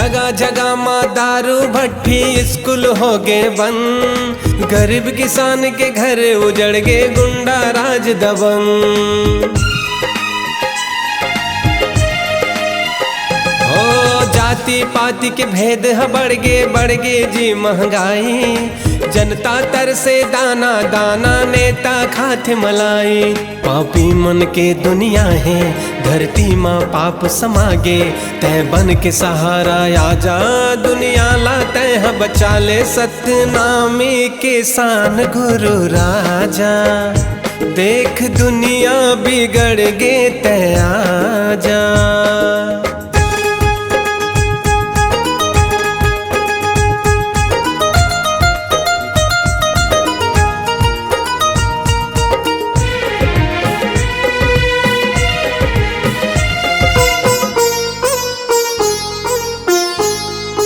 जगह जगह माँ दारू भट्टी स्कूल हो गए बंद, गरीब किसान के घर उजड़ गए गुंडा राज दबंग। जाति पाति के भेद बढ़ गे जी महंगाई, जनता तरसे दाना दाना नेता खाते मलाई। पापी मन के दुनिया है धरती माँ पाप समागे, तय बन के सहारा आजा दुनिया ला तय बचा ले सतनामी के शान गुरु राजा। देख दुनिया बिगड़ गे तय आजा।